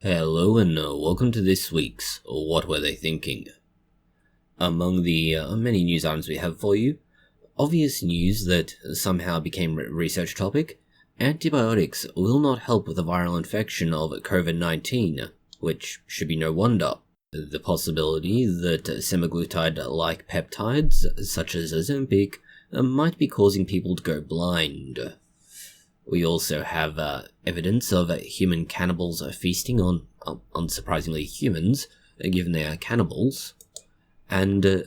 Hello and welcome to this week's What Were They Thinking? Among the many news items we have for you, obvious news that somehow became research topic, antibiotics will not help with a viral infection of COVID-19, which should be no wonder. The possibility that semaglutide-like peptides, such as Ozempic, might be causing people to go blind. We also have evidence of human cannibals feasting on, unsurprisingly, humans, given they are cannibals, and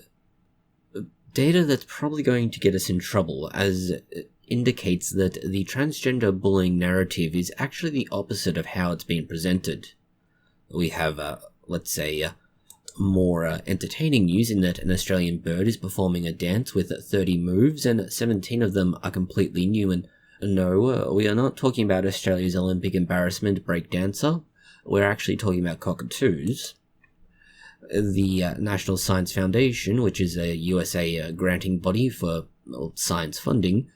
data that's probably going to get us in trouble, as it indicates that the transgender bullying narrative is actually the opposite of how it's being presented. We have, more entertaining news in that an Australian bird is performing a dance with 30 moves, and 17 of them are completely new. And no, we are not talking about Australia's Olympic embarrassment breakdancer. We're actually talking about cockatoos. The National Science Foundation, which is a USA granting body for science funding,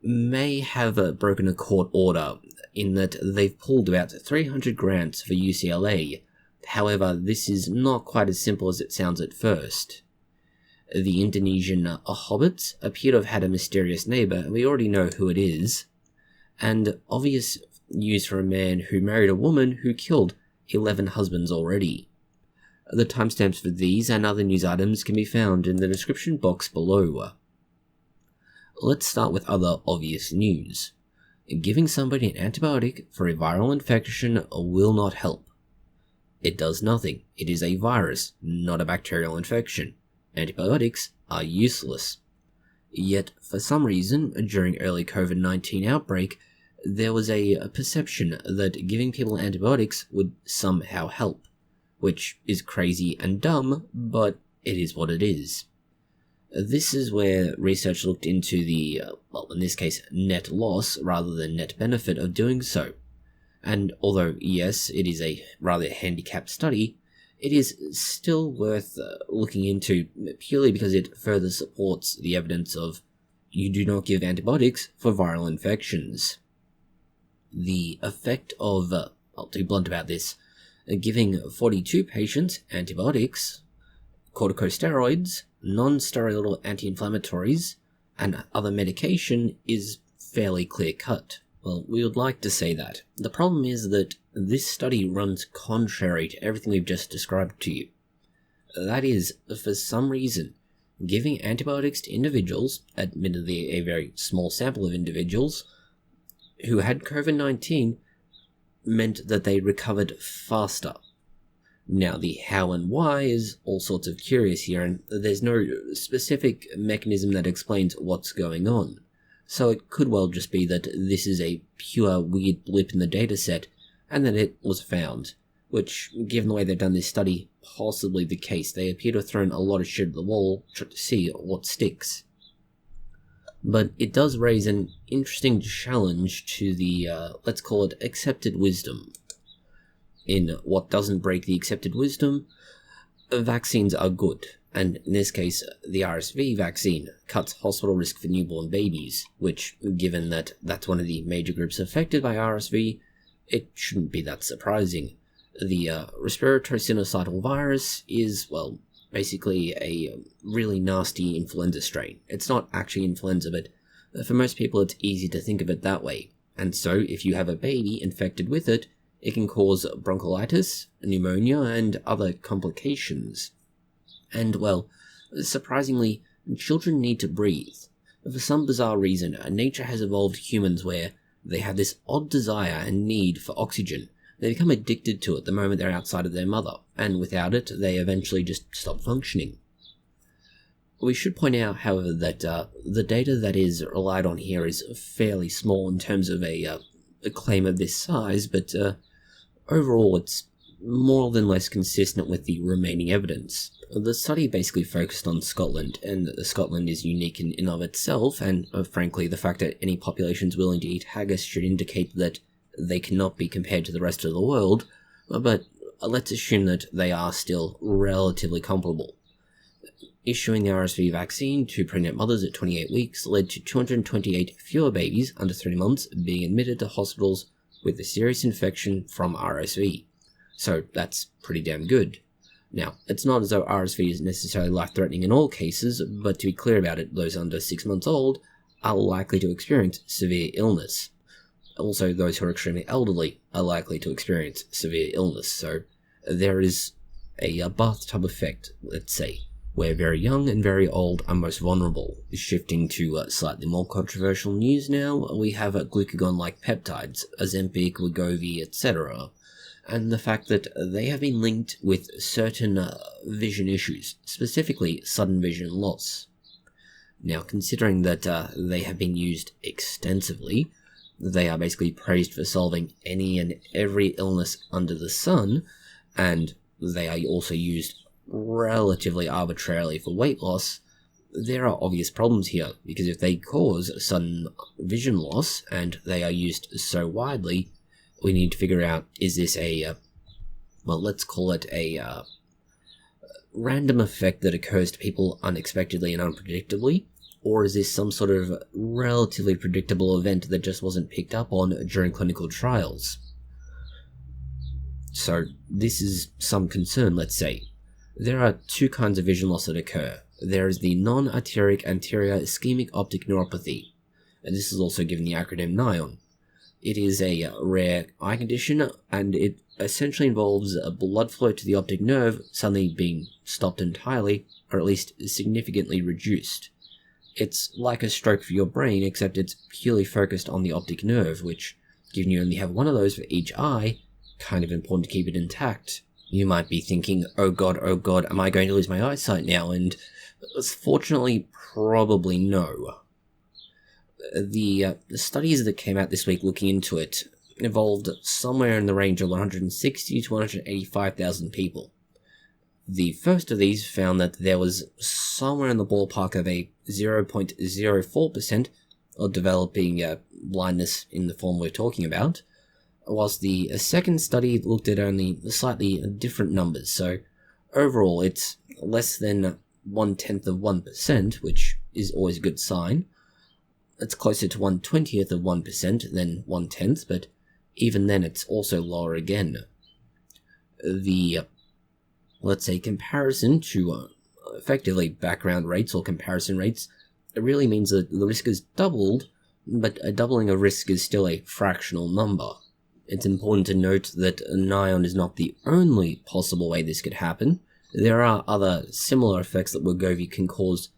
may have broken a court order in that they've pulled about 300 grants for UCLA. However, this is not quite as simple as it sounds at first. The Indonesian Hobbits appear to have had a mysterious neighbour, and we already know who it is. And obvious news for a man who married a woman who killed 11 husbands already. The timestamps for these and other news items can be found in the description box below. Let's start with other obvious news. Giving somebody an antibiotic for a viral infection will not help. It does nothing. It is a virus, not a bacterial infection. Antibiotics are useless. Yet, for some reason, during early COVID-19 outbreak, there was a perception that giving people antibiotics would somehow help, which is crazy and dumb, but it is what it is. This is where research looked into the, in this case, net loss rather than net benefit of doing so. And although, yes, it is a rather handicapped study, it is still worth looking into purely because it further supports the evidence of you do not give antibiotics for viral infections. The effect of, I'll be blunt about this, giving 42 patients antibiotics, corticosteroids, non-steroidal anti-inflammatories, and other medication is fairly clear-cut. Well, we would like to say that. The problem is that this study runs contrary to everything we've just described to you. That is, for some reason, giving antibiotics to individuals, admittedly a very small sample of individuals, who had COVID-19 meant that they recovered faster. Now, the how and why is all sorts of curious here, and there's no specific mechanism that explains what's going on. So it could well just be that this is a pure weird blip in the dataset, and that it was found, which, given the way they've done this study, possibly the case. They appear to have thrown a lot of shit at the wall to see what sticks. But it does raise an interesting challenge to the, let's call it, accepted wisdom. In what doesn't break the accepted wisdom, vaccines are good. And in this case, the RSV vaccine cuts hospital risk for newborn babies, which, given that that's one of the major groups affected by RSV, it shouldn't be that surprising. The respiratory sinusitis virus is, well, basically a really nasty influenza strain. It's not actually influenza, but for most people it's easy to think of it that way. And so, if you have a baby infected with it, it can cause bronchiolitis, pneumonia, and other complications. And, well, surprisingly, children need to breathe. For some bizarre reason, nature has evolved humans where they have this odd desire and need for oxygen. They become addicted to it the moment they're outside of their mother, and without it, they eventually just stop functioning. We should point out, however, that the data that is relied on here is fairly small in terms of a claim of this size, but overall it's more than less consistent with the remaining evidence. The study basically focused on Scotland, and Scotland is unique in and of itself, and frankly the fact that any populations willing to eat haggis should indicate that they cannot be compared to the rest of the world, but let's assume that they are still relatively comparable. Issuing the RSV vaccine to pregnant mothers at 28 weeks led to 228 fewer babies under 3 months being admitted to hospitals with a serious infection from RSV. So that's pretty damn good. Now, it's not as though RSV is necessarily life-threatening in all cases, but to be clear about it, those under 6 months old are likely to experience severe illness. Also, those who are extremely elderly are likely to experience severe illness, so there is a bathtub effect, let's say, where very young and very old are most vulnerable. Shifting to slightly more controversial news now, we have glucagon-like peptides, Ozempic, Wegovy, etc., and the fact that they have been linked with certain vision issues, specifically sudden vision loss. Now, considering that they have been used extensively, they are basically praised for solving any and every illness under the sun, and they are also used relatively arbitrarily for weight loss. There are obvious problems here, because if they cause sudden vision loss and they are used so widely, we need to figure out, is this let's call it a random effect that occurs to people unexpectedly and unpredictably, or is this some sort of relatively predictable event that just wasn't picked up on during clinical trials? So this is some concern, let's say. There are two kinds of vision loss that occur. There is the non-arteritic anterior ischemic optic neuropathy, and this is also given the acronym NION. It is a rare eye condition, and it essentially involves a blood flow to the optic nerve suddenly being stopped entirely, or at least significantly reduced. It's like a stroke for your brain, except it's purely focused on the optic nerve, which, given you only have one of those for each eye, kind of important to keep it intact. You might be thinking, oh god, am I going to lose my eyesight now? And fortunately, probably no. The studies that came out this week looking into it involved somewhere in the range of 160 to 185,000 people. The first of these found that there was somewhere in the ballpark of a 0.04% of developing blindness in the form we're talking about, whilst the second study looked at only slightly different numbers. So overall, it's less than 0.1%, which is always a good sign. It's closer to 1/20th of 1% than 1/10th, but even then it's also lower again. The, let's say, comparison to effectively background rates or comparison rates, it really means that the risk is doubled, but a doubling of risk is still a fractional number. It's important to note that NION is not the only possible way this could happen. There are other similar effects that Wegovy can cause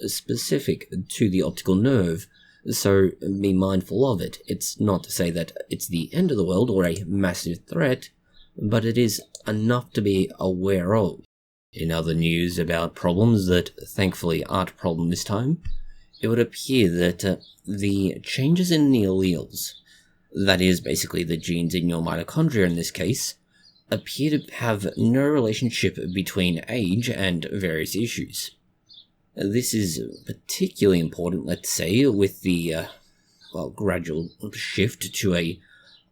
specific to the optical nerve, so be mindful of it. It's not to say that it's the end of the world or a massive threat, but it is enough to be aware of. In other news about problems that thankfully aren't a problem this time, it would appear that the changes in the alleles, that is basically the genes in your mitochondria in this case, appear to have no relationship between age and various issues. This is particularly important, let's say, with the gradual shift to a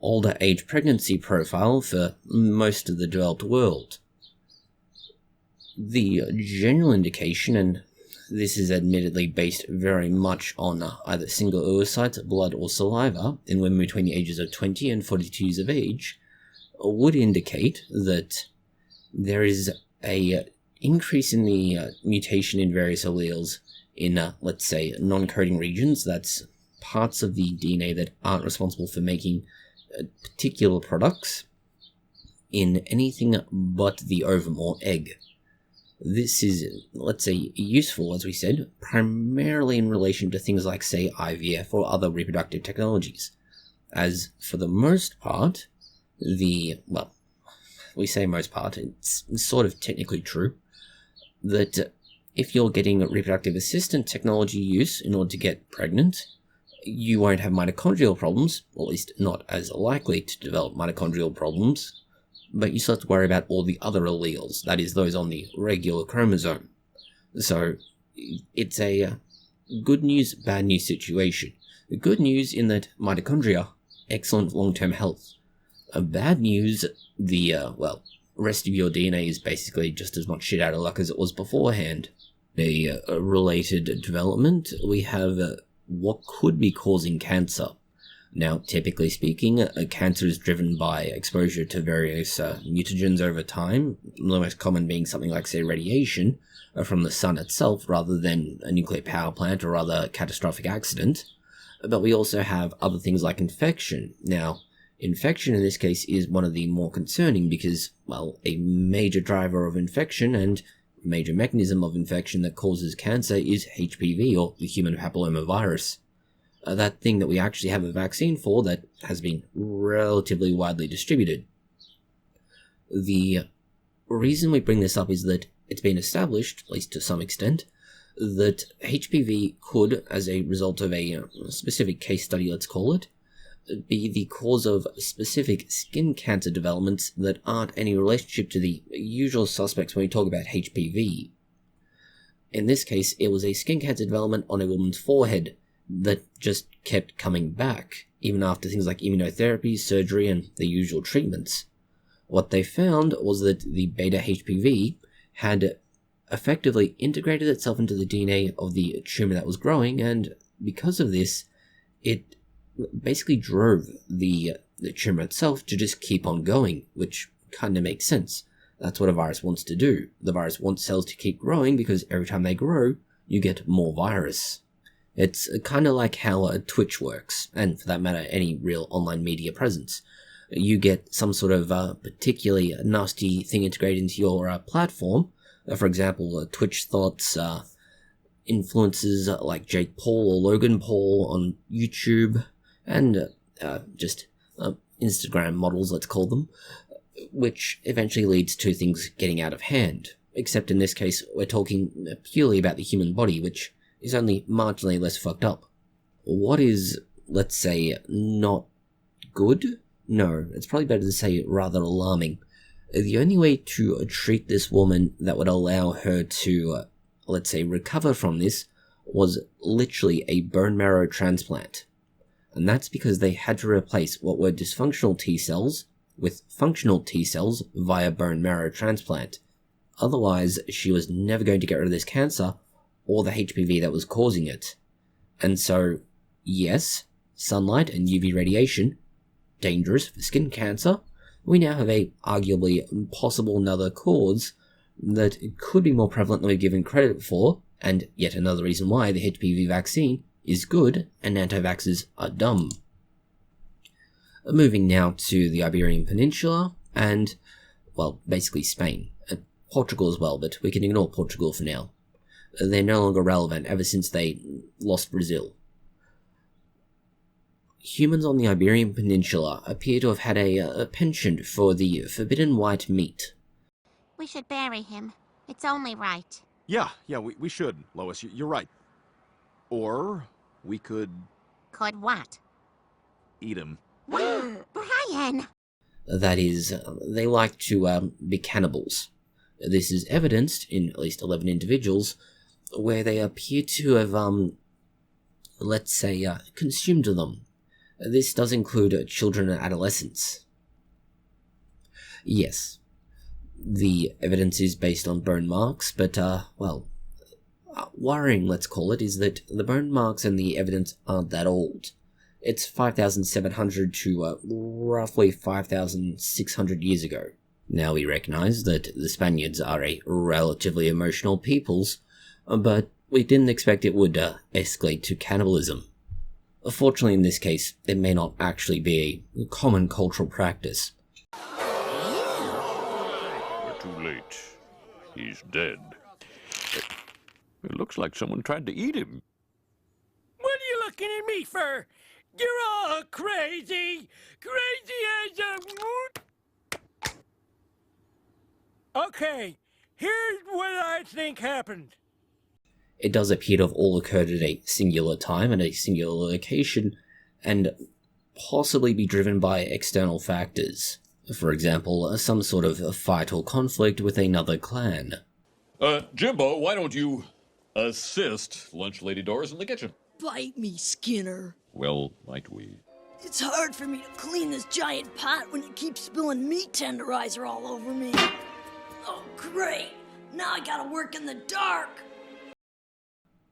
older age pregnancy profile for most of the developed world. The general indication, and this is admittedly based very much on either single oocytes, blood, or saliva in women between the ages of 20 and 42 years of age, would indicate that there is a increase in the mutation in various alleles in, let's say, non-coding regions. That's parts of the DNA that aren't responsible for making particular products in anything but the ovum or egg. This is, let's say, useful, as we said, primarily in relation to things like, say, IVF or other reproductive technologies, as for the most part, we say most part, it's sort of technically true, that if you're getting reproductive assistant technology use in order to get pregnant, you won't have mitochondrial problems, or at least not as likely to develop mitochondrial problems, but you still have to worry about all the other alleles, that is, those on the regular chromosome. So it's a good news, bad news situation. The good news in that mitochondria, excellent long-term health. Bad news, the, rest of your DNA is basically just as much shit out of luck as it was beforehand. A related development, we have what could be causing cancer. Now, typically speaking, cancer is driven by exposure to various mutagens over time, the most common being something like, say, radiation from the sun itself rather than a nuclear power plant or other catastrophic accident. But we also have other things like infection. Now, infection in this case is one of the more concerning because, well, a major driver of infection and major mechanism of infection that causes cancer is HPV, or the human papillomavirus. That thing that we actually have a vaccine for that has been relatively widely distributed. The reason we bring this up is that it's been established, at least to some extent, that HPV could, as a result of a specific case study, let's call it, be the cause of specific skin cancer developments that aren't any relationship to the usual suspects when we talk about HPV. In this case, it was a skin cancer development on a woman's forehead that just kept coming back, even after things like immunotherapy, surgery, and the usual treatments. What they found was that the beta HPV had effectively integrated itself into the DNA of the tumor that was growing, and because of this, it basically drove the tumor itself to just keep on going, which kind of makes sense. That's what a virus wants to do. The virus wants cells to keep growing because every time they grow, you get more virus. It's kind of like how Twitch works, and for that matter, any real online media presence. You get some sort of particularly nasty thing integrated into your platform. For example, Twitch thoughts, influencers like Jake Paul or Logan Paul on YouTube, and just Instagram models, let's call them, which eventually leads to things getting out of hand. Except in this case, we're talking purely about the human body, which is only marginally less fucked up. What is, let's say, not good? No, it's probably better to say rather alarming. The only way to treat this woman that would allow her to, let's say, recover from this was literally a bone marrow transplant. And that's because they had to replace what were dysfunctional T cells with functional T cells via bone marrow transplant. Otherwise, she was never going to get rid of this cancer or the HPV that was causing it. And so, yes, sunlight and UV radiation, dangerous for skin cancer. We now have a arguably possible another cause that could be more prevalent than we've given credit for, and yet another reason why the HPV vaccine is good and anti-vaxxers are dumb. Moving now to the Iberian Peninsula and, well, basically Spain, and Portugal as well, but we can ignore Portugal for now. They're no longer relevant ever since they lost Brazil. Humans on the Iberian Peninsula appear to have had a penchant for the forbidden white meat. We should bury him. It's only right. Yeah, we should, Lois. You're right. Or we could... Could what? eat him. Brian! That is, they like to be cannibals. This is evidenced in at least 11 individuals where they appear to have, let's say, consumed them. This does include children and adolescents. Yes, the evidence is based on bone marks, but, worrying, let's call it, is that the bone marks and the evidence aren't that old. It's 5,700 to roughly 5,600 years ago. Now we recognize that the Spaniards are a relatively emotional peoples, but we didn't expect it would escalate to cannibalism. Fortunately, in this case, it may not actually be a common cultural practice. We're too late. He's dead. It looks like someone tried to eat him. What are you looking at me for? You're all crazy! Crazy as a... Okay, here's what I think happened. It does appear to have all occurred at a singular time and a singular location, and possibly be driven by external factors. For example, some sort of fight or conflict with another clan. Jimbo, why don't you assist Lunch Lady Doris in the kitchen? Bite me, Skinner. Well, might we? It's hard for me to clean this giant pot when you keep spilling meat tenderizer all over me. Oh, great. Now I gotta work in the dark.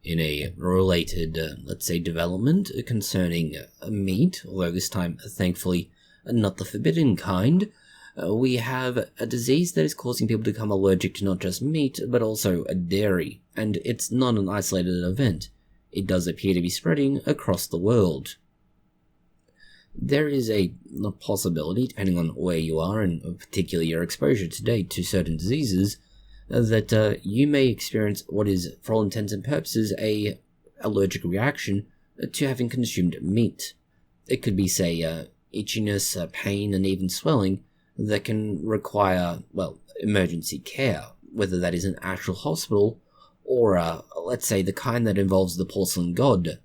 In a related, let's say, development concerning meat, although this time, thankfully, not the forbidden kind, we have a disease that is causing people to become allergic to not just meat, but also dairy, and it's not an isolated event. It does appear to be spreading across the world. There is a possibility, depending on where you are, and particularly your exposure to date to certain diseases, that you may experience what is, for all intents and purposes, a allergic reaction to having consumed meat. It could be, say, itchiness, pain, and even swelling that can require, well, emergency care, whether that is an actual hospital or, let's say, the kind that involves the porcelain god.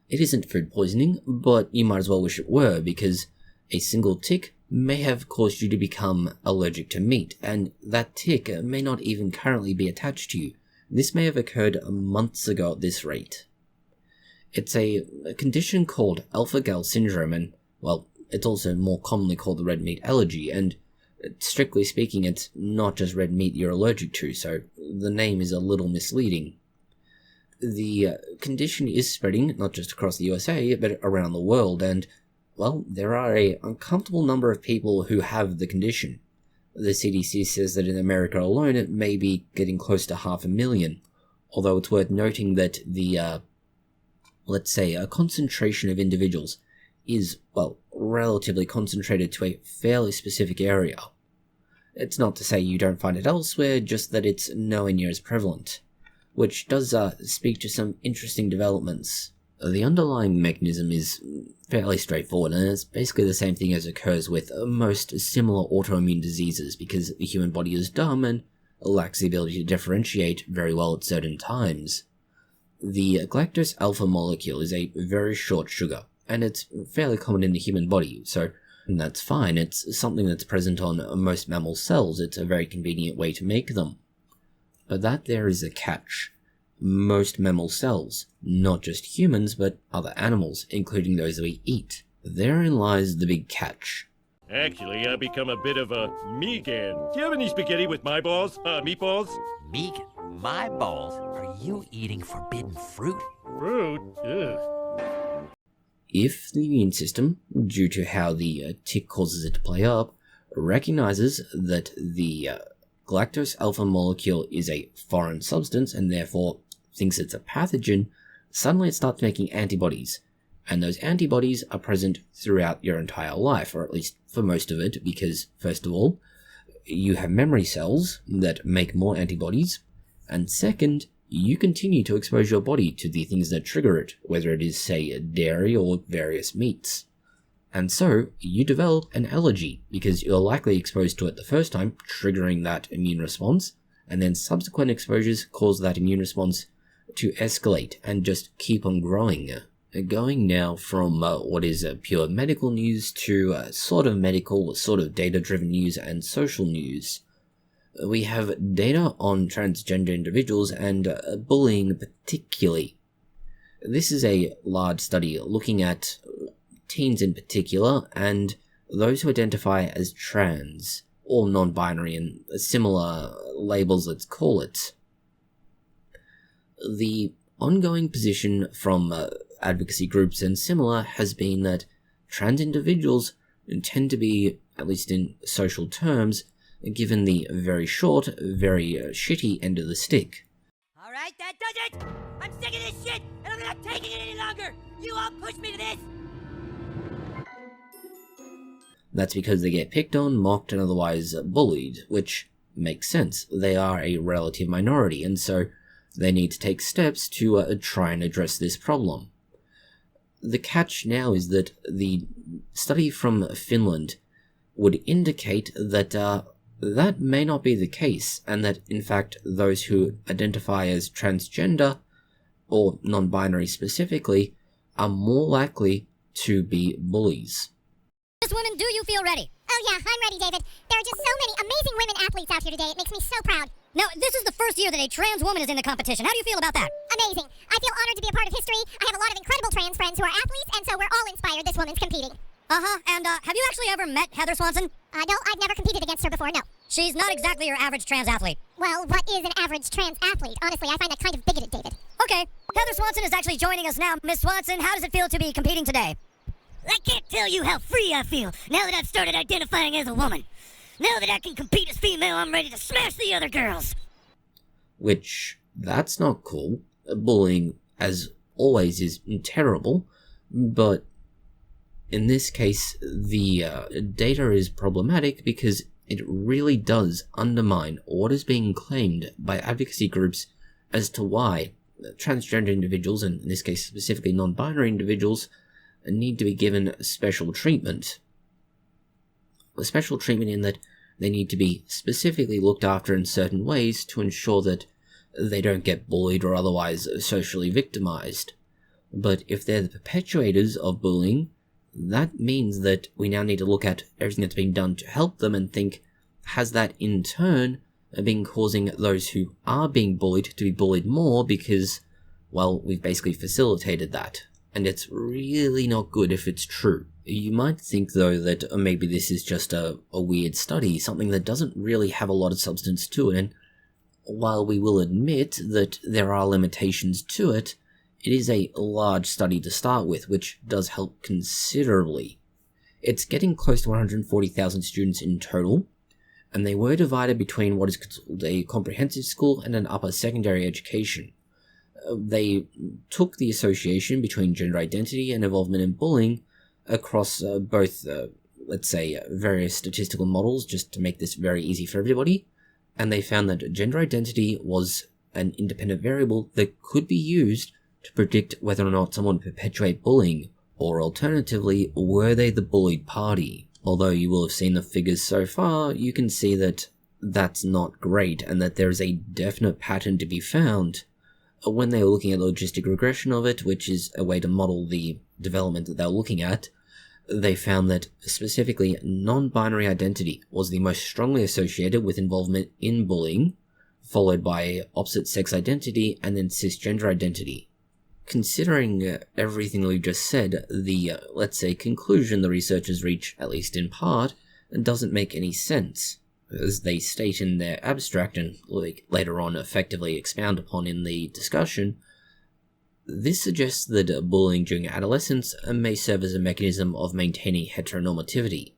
It isn't food poisoning, but you might as well wish it were, because a single tick may have caused you to become allergic to meat, and that tick may not even currently be attached to you. This may have occurred months ago at this rate. It's a condition called alpha-gal syndrome, and, well, it's also more commonly called the red meat allergy, and strictly speaking, it's not just red meat you're allergic to, so the name is a little misleading. The condition is spreading not just across the USA, but around the world, and, well, there are an uncomfortable number of people who have the condition. The CDC says that in America alone it may be getting close to 500,000, although it's worth noting that the, let's say, a concentration of individuals is, well, relatively concentrated to a fairly specific area. It's not to say you don't find it elsewhere, just that it's nowhere near as prevalent, which does speak to some interesting developments. The underlying mechanism is fairly straightforward, and it's basically the same thing as occurs with most similar autoimmune diseases, because the human body is dumb and lacks the ability to differentiate very well at certain times. The galactose alpha molecule is a very short sugar, and it's fairly common in the human body, so that's fine. It's something that's present on most mammal cells. It's a very convenient way to make them. But that there is a catch. Most mammal cells, not just humans, but other animals, including those that we eat. Therein lies the big catch. Actually, I've become a bit of a megan. Do you have any spaghetti with my balls? Meatballs? Megan, my balls? Are you eating forbidden fruit? Fruit? Ugh. If the immune system, due to how the tick causes it to play up, recognizes that the galactose alpha molecule is a foreign substance and therefore thinks it's a pathogen, suddenly it starts making antibodies. And those antibodies are present throughout your entire life, or at least for most of it, because, first of all, you have memory cells that make more antibodies, and second, you continue to expose your body to the things that trigger it, whether it is, say, dairy or various meats. And so, you develop an allergy, because you're likely exposed to it the first time, triggering that immune response, and then subsequent exposures cause that immune response to escalate and just keep on growing. Going now from what is pure medical news to sort of medical, sort of data-driven news and social news. We have data on transgender individuals and bullying particularly. This is a large study looking at teens in particular and those who identify as trans or non-binary and similar labels, let's call it. The ongoing position from advocacy groups and similar has been that trans individuals tend to be, at least in social terms, given the very short, very shitty end of the stick. Alright, that does it! I'm sick of this shit, and I'm not taking it any longer! You all pushed me to this! That's because they get picked on, mocked, and otherwise bullied, which makes sense. They are a relative minority, and so they need to take steps to try and address this problem. The catch now is that the study from Finland would indicate that that may not be the case, and that, in fact, those who identify as transgender, or non-binary specifically, are more likely to be bullies. Women, do you feel ready? Oh yeah, I'm ready, David. There are just so many amazing women athletes out here today. It makes me so proud. Now, this is the first year that a trans woman is in the competition. How do you feel about that? Amazing. I feel honored to be a part of history. I have a lot of incredible trans friends who are athletes, and so we're all inspired this woman's competing. And have you actually ever met Heather Swanson? No, I've never competed against her before, no. She's not exactly your average trans athlete. Well, what is an average trans athlete? Honestly, I find that kind of bigoted, David. Okay, Heather Swanson is actually joining us now. Miss Swanson, how does it feel to be competing today? I can't tell you how free I feel now that I've started identifying as a woman. Now that I can compete as female, I'm ready to smash the other girls. Which, that's not cool. Bullying, as always, is terrible, but in this case, the data is problematic because it really does undermine what is being claimed by advocacy groups as to why transgender individuals, and in this case specifically non-binary individuals, need to be given special treatment. A special treatment in that they need to be specifically looked after in certain ways to ensure that they don't get bullied or otherwise socially victimized. But if they're the perpetuators of bullying, that means that we now need to look at everything that's been done to help them and think, has that in turn been causing those who are being bullied to be bullied more because, well, we've basically facilitated that. And it's really not good if it's true. You might think, though, that maybe this is just a weird study, something that doesn't really have a lot of substance to it, and while we will admit that there are limitations to it, it is a large study to start with, which does help considerably. It's getting close to 140,000 students in total, and they were divided between what is called a comprehensive school and an upper secondary education. They took the association between gender identity and involvement in bullying across both, let's say, various statistical models, just to make this very easy for everybody, and they found that gender identity was an independent variable that could be used to predict whether or not someone would perpetuate bullying, or alternatively, were they the bullied party. Although you will have seen the figures so far, you can see that that's not great, and that there is a definite pattern to be found. When they were looking at logistic regression of it, which is a way to model the development that they were looking at, they found that specifically non-binary identity was the most strongly associated with involvement in bullying, followed by opposite sex identity and then cisgender identity. Considering everything we've just said, the, let's say, conclusion the researchers reach, at least in part, doesn't make any sense. As they state in their abstract and later on effectively expound upon in the discussion, this suggests that bullying during adolescence may serve as a mechanism of maintaining heteronormativity.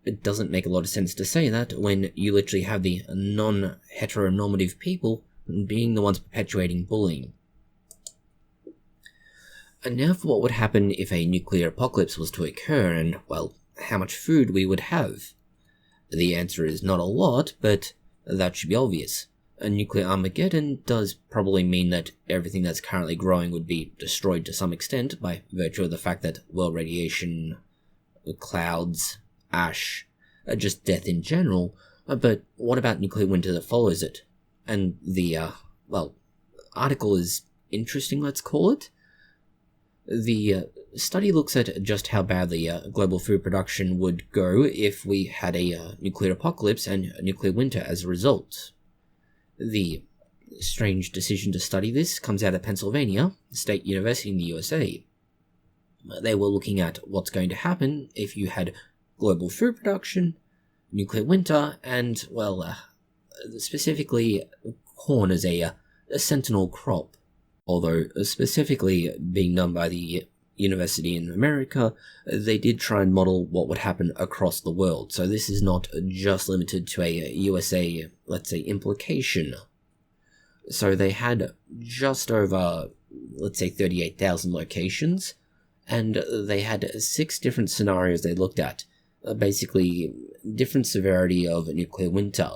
It doesn't make a lot of sense to say that when you literally have the non-heteronormative people being the ones perpetuating bullying. And now for what would happen if a nuclear apocalypse was to occur and, well, how much food we would have. The answer is not a lot, but that should be obvious. A nuclear Armageddon does probably mean that everything that's currently growing would be destroyed to some extent by virtue of the fact that, well, radiation, clouds, ash, just death in general. But what about nuclear winter that follows it? And the, article is interesting, let's call it. The study looks at just how badly global food production would go if we had a nuclear apocalypse and a nuclear winter as a result. The strange decision to study this comes out of Pennsylvania State University in the USA. They were looking at what's going to happen if you had global food production, nuclear winter, and, well, specifically corn as a sentinel crop. Although specifically being done by the university in America, they did try and model what would happen across the world. So this is not just limited to a USA, let's say, implication. So they had just over, let's say, 38,000 locations, and they had 6 different scenarios they looked at. Basically, different severity of nuclear winter.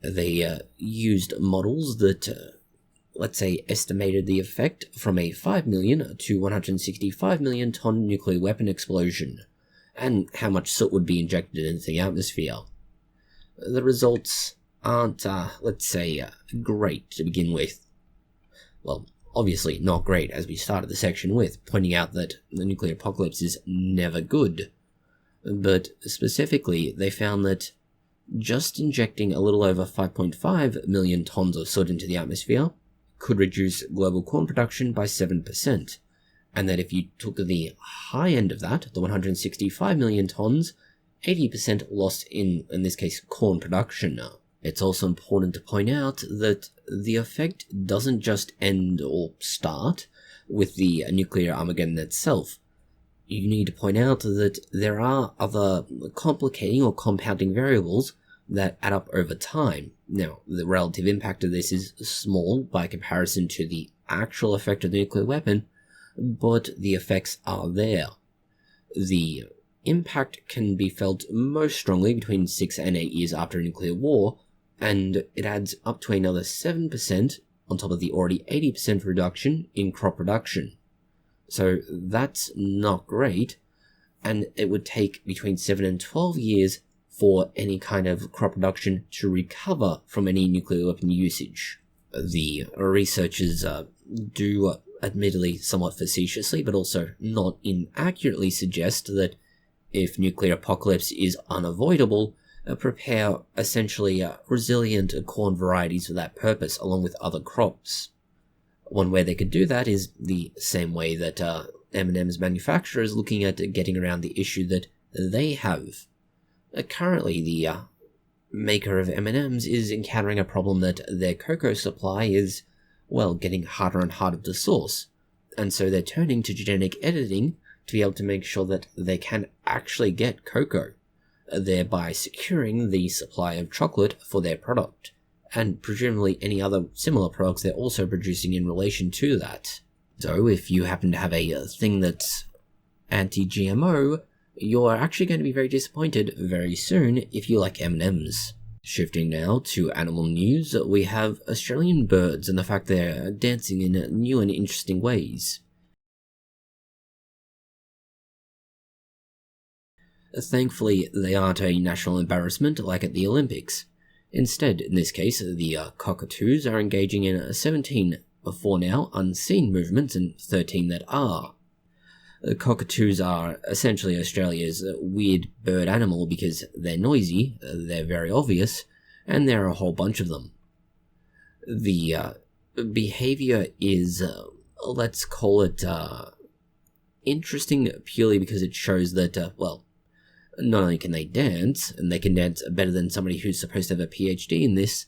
They used models that, let's say, estimated the effect from a 5 million to 165 million ton nuclear weapon explosion, and how much soot would be injected into the atmosphere. The results aren't, let's say, great to begin with. Well, obviously not great, as we started the section with, pointing out that the nuclear apocalypse is never good. But specifically, they found that just injecting a little over 5.5 million tons of soot into the atmosphere could reduce global corn production by 7%, and that if you took the high end of that, the 165 million tons, 80% loss in this case, corn production. It's also important to point out that the effect doesn't just end or start with the nuclear Armageddon itself. You need to point out that there are other complicating or compounding variables that add up over time. Now, the relative impact of this is small by comparison to the actual effect of the nuclear weapon, but the effects are there. The impact can be felt most strongly between 6 and 8 years after a nuclear war, and it adds up to another 7% on top of the already 80% reduction in crop production. So that's not great, and it would take between 7 and 12 years for any kind of crop production to recover from any nuclear weapon usage. The researchers do, admittedly somewhat facetiously, but also not inaccurately suggest that if nuclear apocalypse is unavoidable, prepare essentially resilient corn varieties for that purpose, along with other crops. One way they could do that is the same way that M&Ms manufacturers looking at getting around the issue that they have. Currently, the maker of M&Ms is encountering a problem that their cocoa supply is, well, getting harder and harder to source, and so they're turning to genetic editing to be able to make sure that they can actually get cocoa, thereby securing the supply of chocolate for their product, and presumably any other similar products they're also producing in relation to that. So if you happen to have a thing that's anti-GMO, you're actually going to be very disappointed very soon if you like M&Ms. Shifting now to animal news, we have Australian birds and the fact they're dancing in new and interesting ways. Thankfully, they aren't a national embarrassment like at the Olympics. Instead, in this case, the cockatoos are engaging in 17 before now unseen movements and 13 that are. Cockatoos are essentially Australia's weird bird animal because they're noisy, they're very obvious, and there are a whole bunch of them. The behavior is, let's call it, interesting purely because it shows that, well, not only can they dance, and they can dance better than somebody who's supposed to have a PhD in this,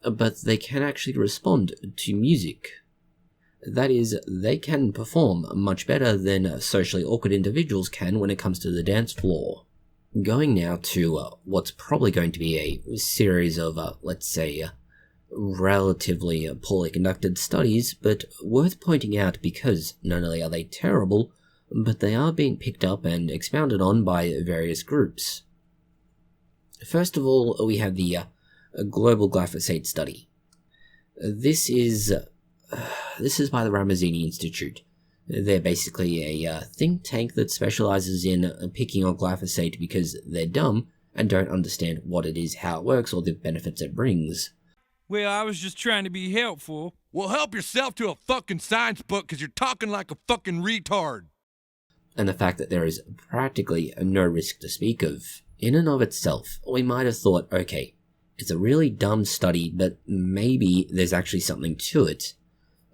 but they can actually respond to music. That is, they can perform much better than socially awkward individuals can when it comes to the dance floor. Going now to what's probably going to be a series of, let's say, relatively poorly conducted studies, but worth pointing out because not only are they terrible, but they are being picked up and expounded on by various groups. First of all, we have the global glyphosate study. This is by the Ramazzini Institute. They're basically a think tank that specializes in picking on glyphosate because they're dumb and don't understand what it is, how it works, or the benefits it brings. Well, I was just trying to be helpful. Well, help yourself to a fucking science book because you're talking like a fucking retard. And the fact that there is practically no risk to speak of. In and of itself, we might have thought, okay, it's a really dumb study, but maybe there's actually something to it.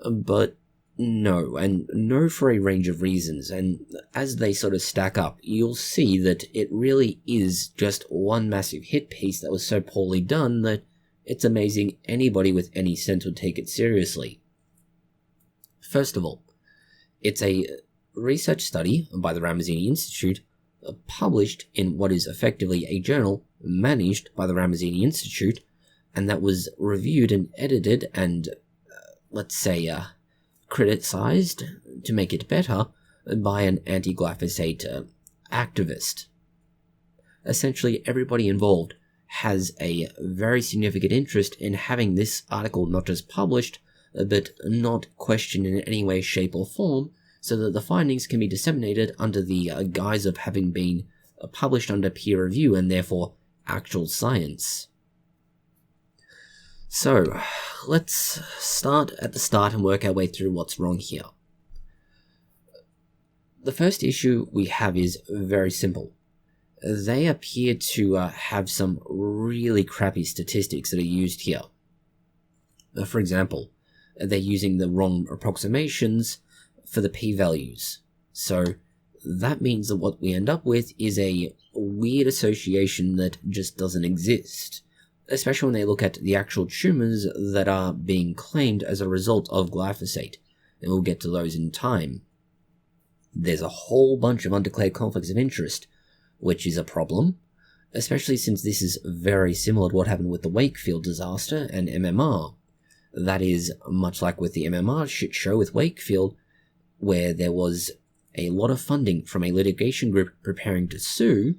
But no, and no for a range of reasons, and as they sort of stack up, you'll see that it really is just one massive hit piece that was so poorly done that it's amazing anybody with any sense would take it seriously. First of all, it's a research study by the Ramazzini Institute, published in what is effectively a journal managed by the Ramazzini Institute, and that was reviewed and edited and, let's say, criticized to make it better by an anti-glyphosate activist. Essentially, everybody involved has a very significant interest in having this article not just published, but not questioned in any way, shape, or form, so that the findings can be disseminated under the guise of having been published under peer review and therefore actual science. So, let's start at the start and work our way through what's wrong here. The first issue we have is very simple. They appear to have some really crappy statistics that are used here. For example, they're using the wrong approximations for the p-values. So that means that what we end up with is a weird association that just doesn't exist, especially when they look at the actual tumors that are being claimed as a result of glyphosate, and we'll get to those in time. There's a whole bunch of undeclared conflicts of interest, which is a problem, especially since this is very similar to what happened with the Wakefield disaster and MMR. That is, much like with the MMR shit show with Wakefield, where there was a lot of funding from a litigation group preparing to sue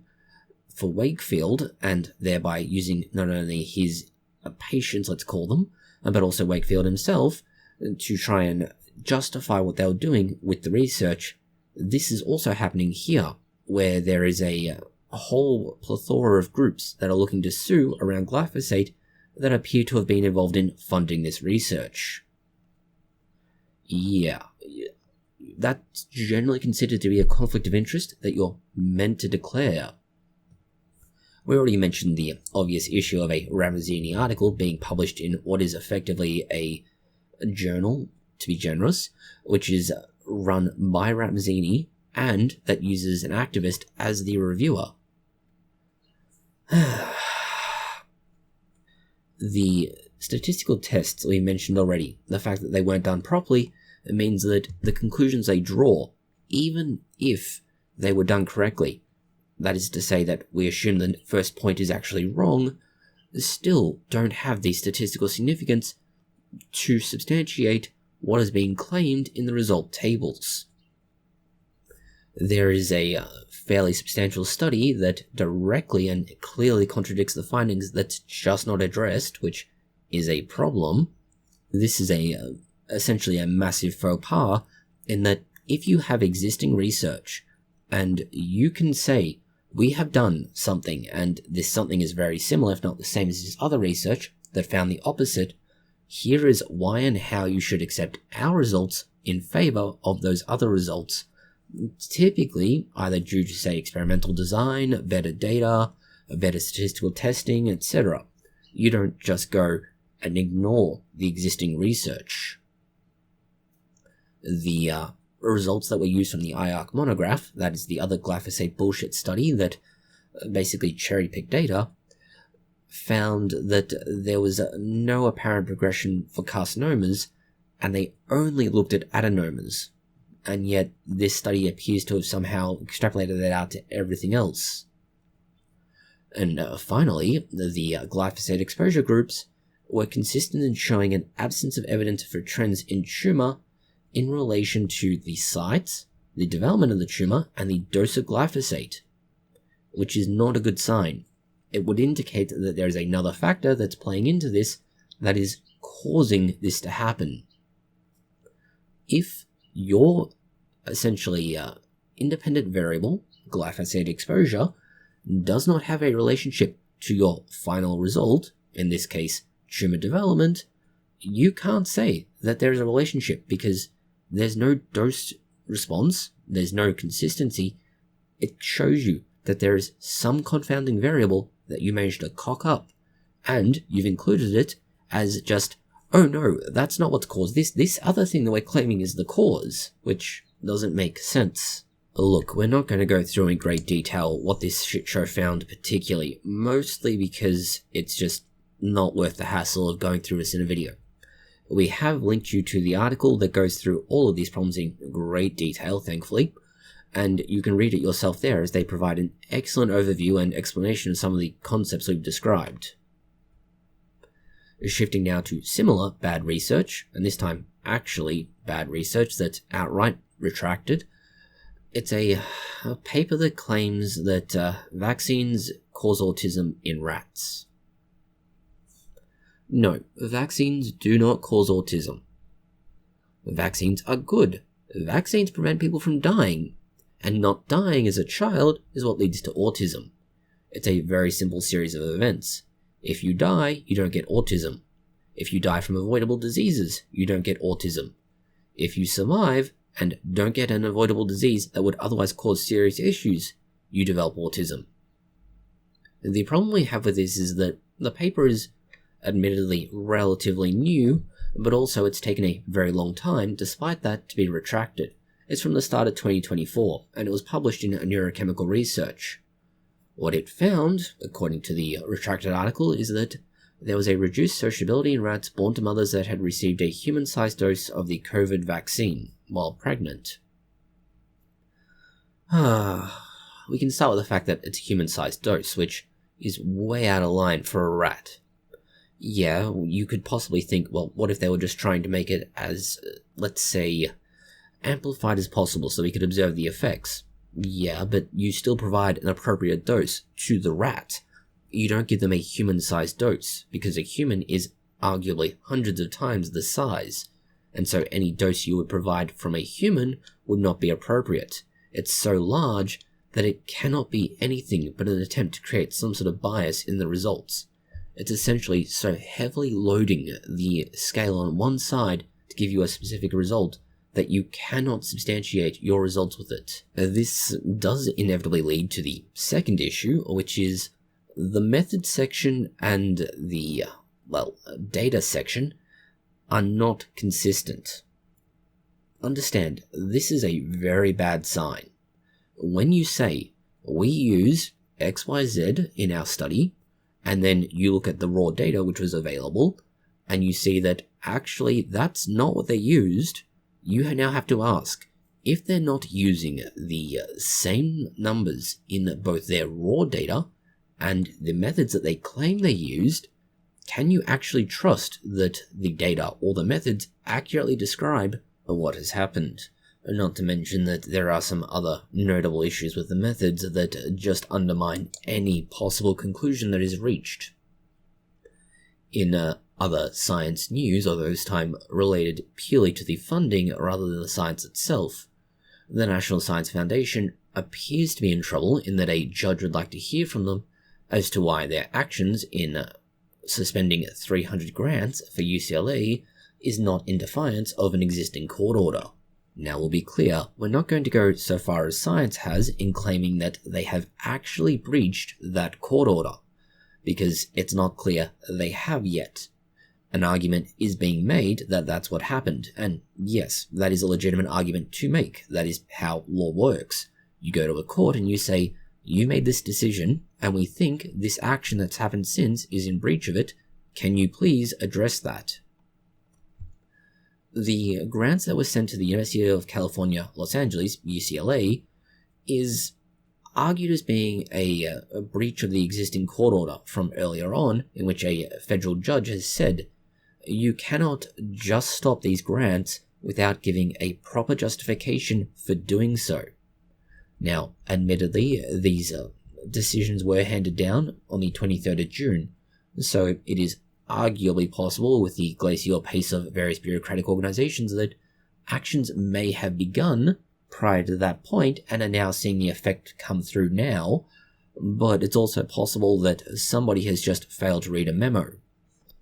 for Wakefield, and thereby using not only his patients, let's call them, but also Wakefield himself, to try and justify what they were doing with the research. This is also happening here, where there is a whole plethora of groups that are looking to sue around glyphosate that appear to have been involved in funding this research. Yeah, that's generally considered to be a conflict of interest that you're meant to declare. We already mentioned the obvious issue of a Ramazzini article being published in what is effectively a journal, to be generous, which is run by Ramazzini and that uses an activist as the reviewer. The statistical tests we mentioned already, the fact that they weren't done properly, it means that the conclusions they draw, even if they were done correctly, that is to say that we assume the first point is actually wrong, still don't have the statistical significance to substantiate what is being claimed in the result tables. There is a fairly substantial study that directly and clearly contradicts the findings that's just not addressed, which is a problem. This is essentially a massive faux pas, in that if you have existing research and you can say, we have done something and this something is very similar, if not the same as this other research that found the opposite, here is why and how you should accept our results in favor of those other results. Typically, either due to, say, experimental design, better data, better statistical testing, etc. You don't just go and ignore the existing research. The results that were used from the IARC monograph, that is the other glyphosate bullshit study that basically cherry-picked data, found that there was no apparent progression for carcinomas, and they only looked at adenomas. And yet this study appears to have somehow extrapolated that out to everything else. And finally, the glyphosate exposure groups were consistent in showing an absence of evidence for trends in tumour in relation to the site, the development of the tumour, and the dose of glyphosate, which is not a good sign. It would indicate that there is another factor that's playing into this that is causing this to happen. If your essentially independent variable, glyphosate exposure, does not have a relationship to your final result, in this case, tumor development, you can't say that there is a relationship because there's no dose response, there's no consistency. It shows you that there is some confounding variable that you managed to cock up, and you've included it as just, oh no, that's not what's caused this. This other thing that we're claiming is the cause, which doesn't make sense. Look, we're not going to go through in great detail what this shit show found particularly, mostly because it's just not worth the hassle of going through this in a video. We have linked you to the article that goes through all of these problems in great detail, thankfully, and you can read it yourself there as they provide an excellent overview and explanation of some of the concepts we've described. Shifting now to similar bad research, and this time actually bad research that's outright retracted. It's a paper that claims that vaccines cause autism in rats. No, vaccines do not cause autism. Vaccines are good. Vaccines prevent people from dying, and not dying as a child is what leads to autism. It's a very simple series of events. If you die, you don't get autism. If you die from avoidable diseases, you don't get autism. If you survive and don't get an avoidable disease that would otherwise cause serious issues, you develop autism. The problem we have with this is that the paper is admittedly relatively new, but also it's taken a very long time, despite that, to be retracted. It's from the start of 2024, and it was published in Neurochemical Research. What it found, according to the retracted article, is that there was a reduced sociability in rats born to mothers that had received a human-sized dose of the COVID vaccine while pregnant. We can start with the fact that it's a human-sized dose, which is way out of line for a rat. Yeah, you could possibly think, well, what if they were just trying to make it as, let's say, amplified as possible so we could observe the effects? Yeah, but you still provide an appropriate dose to the rat. You don't give them a human-sized dose, because a human is arguably hundreds of times the size, and so any dose you would provide from a human would not be appropriate. It's so large that it cannot be anything but an attempt to create some sort of bias in the results. It's essentially so heavily loading the scale on one side to give you a specific result that you cannot substantiate your results with it. This does inevitably lead to the second issue, which is the method section and the, data section are not consistent. Understand, this is a very bad sign. When you say, we use XYZ in our study, and then you look at the raw data which was available, and you see that actually that's not what they used, you now have to ask, if they're not using the same numbers in both their raw data and the methods that they claim they used, can you actually trust that the data or the methods accurately describe what has happened? Not to mention that there are some other notable issues with the methods that just undermine any possible conclusion that is reached. In other science news, although this time related purely to the funding rather than the science itself, the National Science Foundation appears to be in trouble in that a judge would like to hear from them as to why their actions in suspending 300 grants for UCLA is not in defiance of an existing court order. Now we'll be clear, we're not going to go so far as science has in claiming that they have actually breached that court order, because it's not clear they have yet. An argument is being made that that's what happened, and yes, that is a legitimate argument to make. That is how law works. You go to a court and you say, you made this decision, and we think this action that's happened since is in breach of it. Can you please address that? The grants that were sent to the University of California, Los Angeles, UCLA, is argued as being a breach of the existing court order from earlier on, in which a federal judge has said, you cannot just stop these grants without giving a proper justification for doing so. Now, admittedly, these decisions were handed down on the 23rd of June, so it is arguably possible, with the glacial pace of various bureaucratic organizations, that actions may have begun prior to that point and are now seeing the effect come through now, but it's also possible that somebody has just failed to read a memo.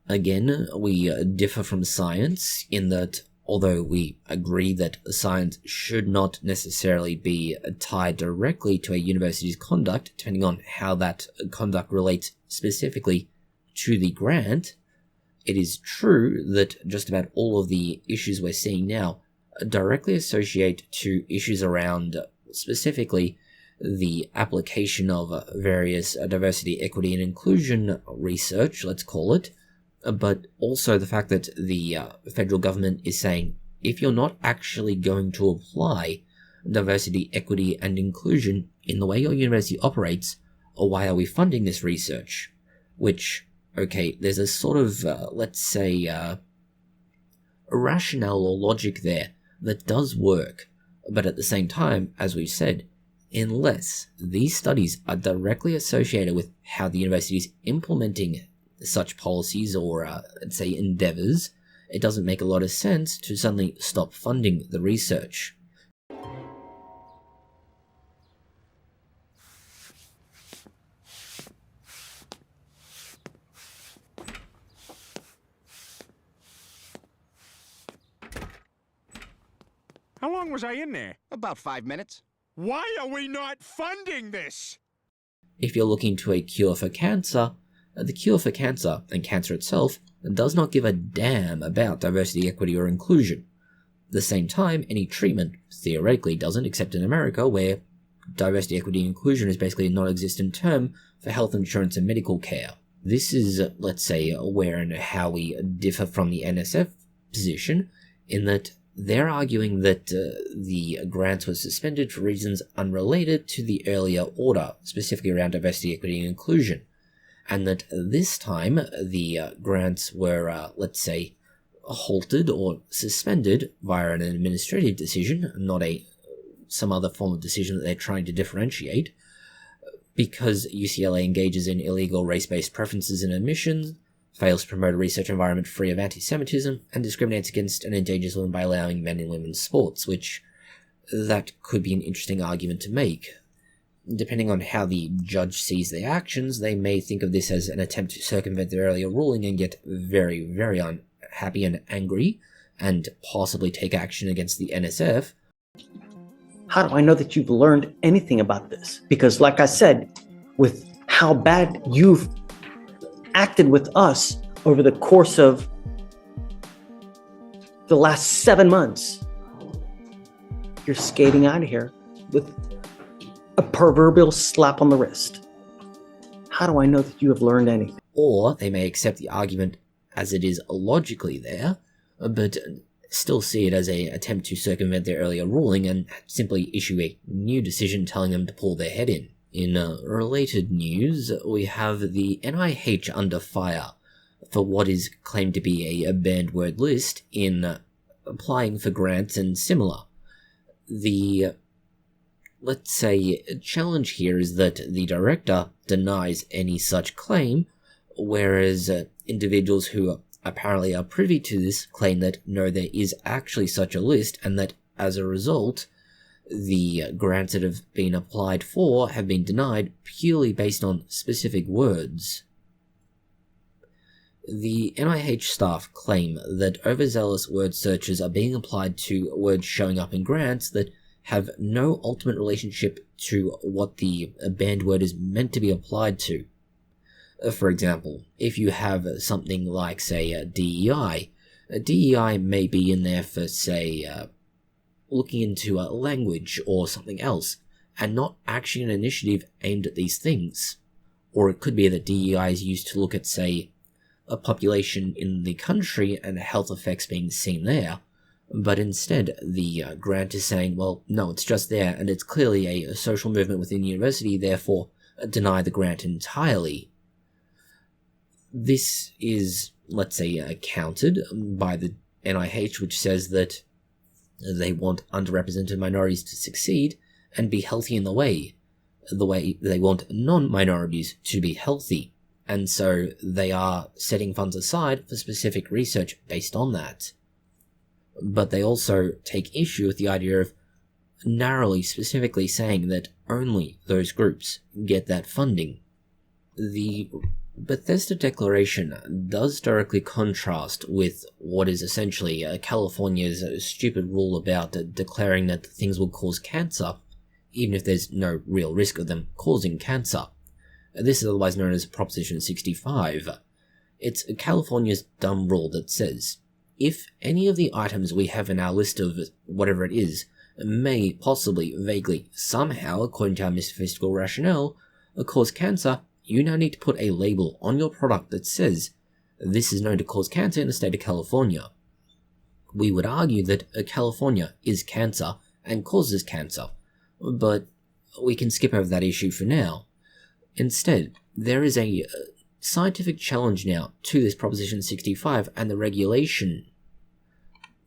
Again, we differ from science in that although we agree that science should not necessarily be tied directly to a university's conduct, depending on how that conduct relates specifically to the grant, it is true that just about all of the issues we're seeing now directly associate to issues around specifically the application of various diversity, equity, and inclusion research, let's call it, but also the fact that the federal government is saying, if you're not actually going to apply diversity, equity, and inclusion in the way your university operates, why are we funding this research? Which, okay, there's a sort of, let's say, a rationale or logic there that does work, but at the same time, as we've said, unless these studies are directly associated with how the university is implementing such policies or, let's say, endeavors, it doesn't make a lot of sense to suddenly stop funding the research. How long was I in there? About 5 minutes. Why are we not funding this? If you're looking to a cure for cancer, the cure for cancer, and cancer itself, does not give a damn about diversity, equity, or inclusion. the same time, any treatment theoretically doesn't, except in America, where diversity, equity, and inclusion is basically a non-existent term for health insurance and medical care. This is, let's say, where and how we differ from the NSF position, in that they're arguing that the grants were suspended for reasons unrelated to the earlier order, specifically around diversity, equity, and inclusion, and that this time the grants were, let's say, halted or suspended via an administrative decision, not some other form of decision that they're trying to differentiate, because UCLA engages in illegal race-based preferences in admissions, fails to promote a research environment free of anti-Semitism, and discriminates against and endangers women by allowing men and women's sports, which that could be an interesting argument to make. Depending on how the judge sees their actions, they may think of this as an attempt to circumvent their earlier ruling and get very, very unhappy and angry, and possibly take action against the NSF. How do I know that you've learned anything about this? Because like I said, with how bad you've acted with us over the course of the last 7 months, you're skating out of here with a proverbial slap on the wrist. How do I know that you have learned anything? Or they may accept the argument as it is logically there, but still see it as an attempt to circumvent their earlier ruling and simply issue a new decision telling them to pull their head in. In related news, we have the NIH under fire for what is claimed to be a banned word list in applying for grants and similar. The, let's say, challenge here is that the director denies any such claim, whereas individuals who apparently are privy to this claim that no, there is actually such a list, and that as a result, the grants that have been applied for have been denied purely based on specific words. The NIH staff claim that overzealous word searches are being applied to words showing up in grants that have no ultimate relationship to what the banned word is meant to be applied to. For example, if you have something like, say, DEI, DEI may be in there for, say, looking into language or something else, and not actually an initiative aimed at these things. Or it could be that DEI is used to look at, say, a population in the country and health effects being seen there, but instead the grant is saying, well, no, it's just there, and it's clearly a social movement within the university, therefore deny the grant entirely. This is, let's say, countered by the NIH, which says that they want underrepresented minorities to succeed and be healthy in the way they want non-minorities to be healthy. And so they are setting funds aside for specific research based on that. But they also take issue with the idea of narrowly, specifically saying that only those groups get that funding. The Bethesda Declaration does directly contrast with what is essentially California's stupid rule about declaring that things will cause cancer, even if there's no real risk of them causing cancer. This is otherwise known as Proposition 65. It's California's dumb rule that says, if any of the items we have in our list of whatever it is may possibly, vaguely, somehow, according to our metaphysical rationale, cause cancer, you now need to put a label on your product that says, this is known to cause cancer in the state of California. We would argue that California is cancer and causes cancer, but we can skip over that issue for now. Instead, there is a scientific challenge now to this Proposition 65 and the regulation.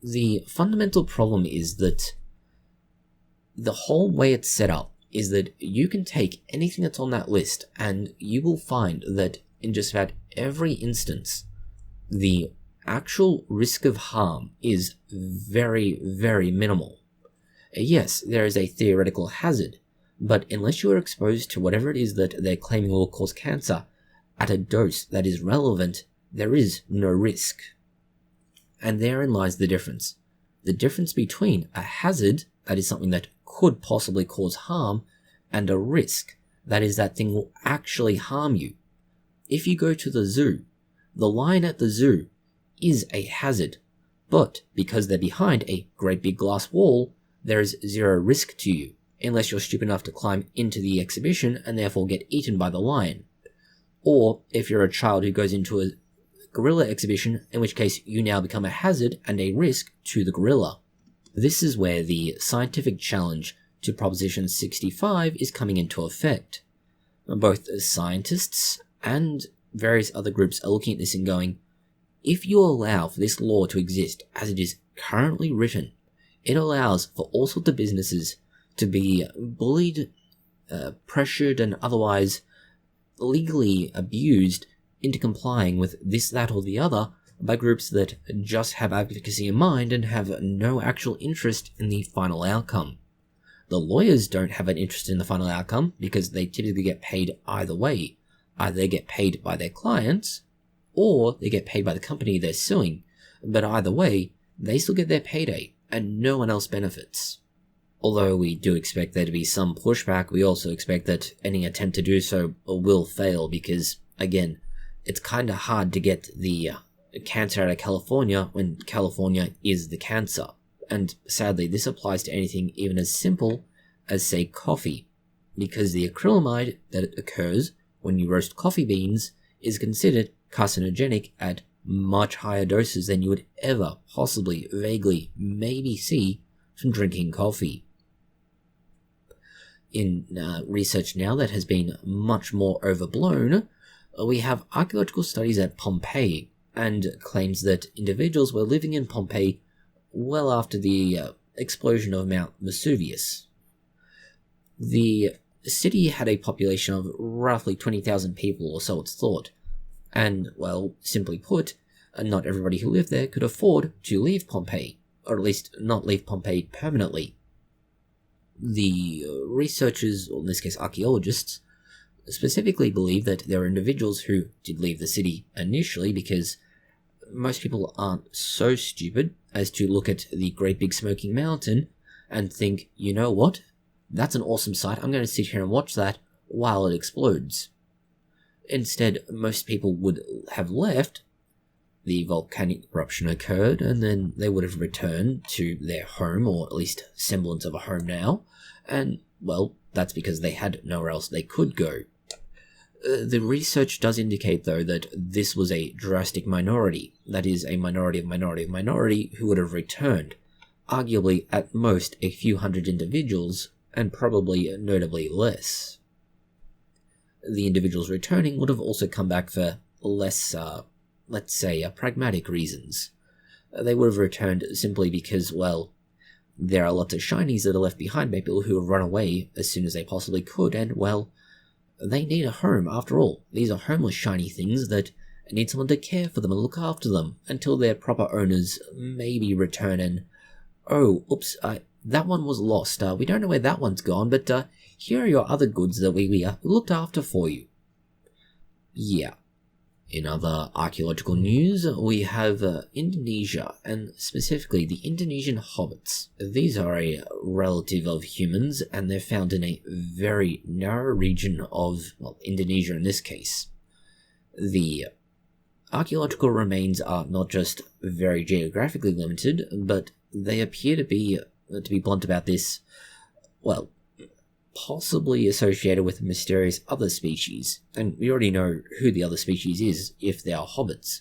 The fundamental problem is that the whole way it's set up is that you can take anything that's on that list and you will find that in just about every instance, the actual risk of harm is very, very minimal. Yes, there is a theoretical hazard, but unless you are exposed to whatever it is that they're claiming will cause cancer at a dose that is relevant, there is no risk. And therein lies the difference. The difference between a hazard, that is something that could possibly cause harm, and a risk, that is that thing will actually harm you. If you go to the zoo, the lion at the zoo is a hazard, But because they're behind a great big glass wall, there is zero risk to you, unless you're stupid enough to climb into the exhibition and therefore get eaten by the lion. Or if you're a child who goes into a gorilla exhibition, in which case you now become a hazard and a risk to the gorilla. This is where the scientific challenge to Proposition 65 is coming into effect. Both scientists and various other groups are looking at this and going, if you allow for this law to exist as it is currently written, it allows for all sorts of businesses to be bullied, pressured, and otherwise legally abused into complying with this, that, or the other by groups that just have advocacy in mind and have no actual interest in the final outcome. The lawyers don't have an interest in the final outcome because they typically get paid either way. Either they get paid by their clients, or they get paid by the company they're suing, but either way, they still get their payday, and no one else benefits. Although we do expect there to be some pushback, we also expect that any attempt to do so will fail because, again, it's kinda hard to get the cancer out of California when California is the cancer. And sadly, this applies to anything even as simple as, say, coffee, because the acrylamide that occurs when you roast coffee beans is considered carcinogenic at much higher doses than you would ever possibly, vaguely, maybe see from drinking coffee. In research now that has been much more overblown, we have archaeological studies at Pompeii and claims that individuals were living in Pompeii well after the explosion of Mount Vesuvius. The city had a population of roughly 20,000 people or so it's thought, and, well, simply put, not everybody who lived there could afford to leave Pompeii, or at least not leave Pompeii permanently. The researchers, or in this case archaeologists, specifically believe that there are individuals who did leave the city initially because most people aren't so stupid as to look at the great big smoking mountain and think, you know what, that's an awesome sight, I'm going to sit here and watch that while it explodes. Instead, most people would have left, the volcanic eruption occurred, and then they would have returned to their home, or at least semblance of a home now, and, well, that's because they had nowhere else they could go. The research does indicate, though, that this was a drastic minority, that is, a minority of minority who would have returned, arguably at most a few hundred individuals, and probably notably less. The individuals returning would have also come back for less, let's say, pragmatic reasons. They would have returned simply because, well, there are lots of shinies that are left behind by people who have run away as soon as they possibly could, and, well, they need a home after all. These are homeless shiny things that need someone to care for them and look after them until their proper owners maybe return and, oh, oops, that one was lost. We don't know where that one's gone, but here are your other goods that we looked after for you. Yeah. In other archaeological news, we have Indonesia, and specifically the Indonesian Hobbits. These are a relative of humans, and they're found in a very narrow region of, well, Indonesia in this case. The archaeological remains are not just very geographically limited, but they appear to be blunt about this, well, possibly associated with mysterious other species, and we already know who the other species is if they are hobbits.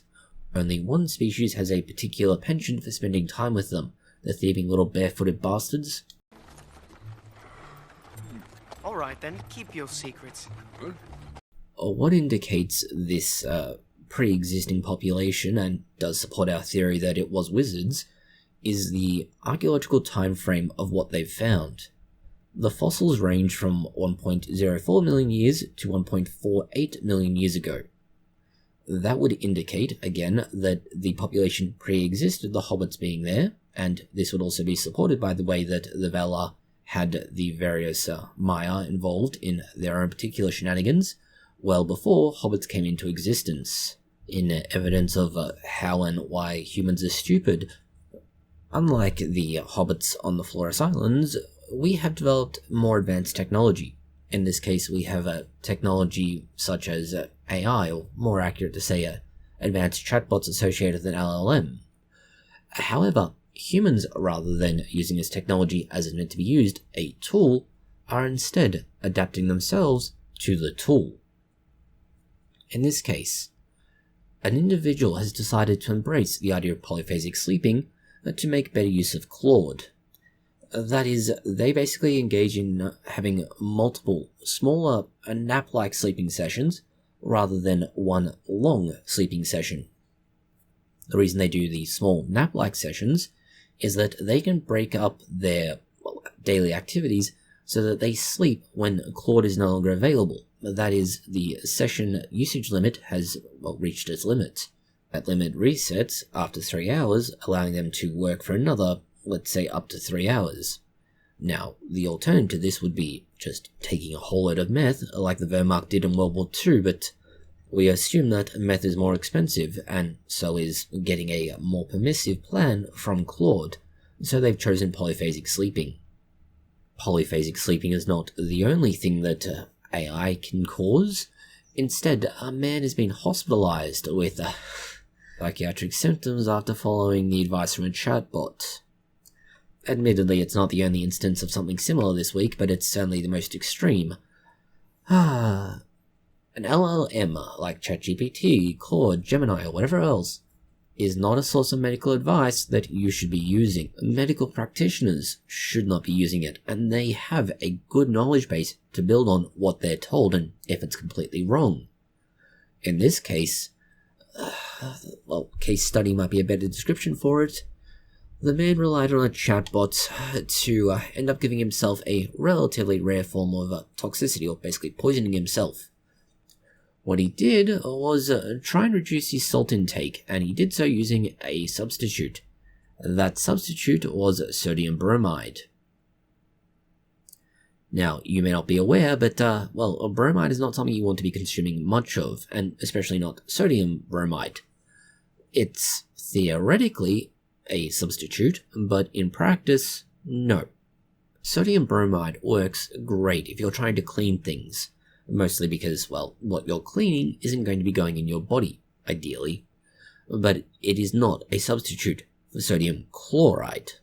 Only one species has a particular penchant for spending time with them, the thieving little barefooted bastards. Alright then, keep your secrets. What indicates this pre-existing population, and does support our theory that it was wizards, is the archaeological time frame of what they've found. The fossils range from 1.04 million years to 1.48 million years ago. That would indicate, again, that the population pre-existed the hobbits being there, and this would also be supported by the way that the Valar had the various Maya involved in their own particular shenanigans, well before hobbits came into existence. In evidence of how and why humans are stupid, unlike the hobbits on the Flores Islands, we have developed more advanced technology. In this case, we have a technology such as AI, or more accurate to say, advanced chatbots associated with an LLM. However, humans, rather than using this technology as it's meant to be used, a tool, are instead adapting themselves to the tool. In this case, an individual has decided to embrace the idea of polyphasic sleeping to make better use of Claude. That is, they basically engage in having multiple, smaller, nap-like sleeping sessions rather than one long sleeping session. The reason they do these small nap-like sessions is that they can break up their daily activities so that they sleep when Claude is no longer available. That is, the session usage limit has reached its limit. That limit resets after 3 hours, allowing them to work for another, let's say, up to 3 hours. Now, the alternative to this would be just taking a whole load of meth, like the Wehrmacht did in World War II, but we assume that meth is more expensive, and so is getting a more permissive plan from Claude, so they've chosen polyphasic sleeping. Polyphasic sleeping is not the only thing that AI can cause. Instead, a man has been hospitalized with psychiatric symptoms after following the advice from a chatbot. Admittedly, it's not the only instance of something similar this week, but it's certainly the most extreme. An LLM, like ChatGPT, Claude, Gemini, or whatever else, is not a source of medical advice that you should be using. Medical practitioners should not be using it, and they have a good knowledge base to build on what they're told, and if it's completely wrong. In this case, case study might be a better description for it. The man relied on a chatbot to end up giving himself a relatively rare form of toxicity, or basically poisoning himself. What he did was try and reduce his salt intake, and he did so using a substitute. That substitute was sodium bromide. Now, you may not be aware, but, bromide is not something you want to be consuming much of, and especially not sodium bromide. It's theoretically a substitute, but in practice, no. Sodium bromide works great if you're trying to clean things. Mostly because, what you're cleaning isn't going to be going in your body, ideally. But it is not a substitute for sodium chloride.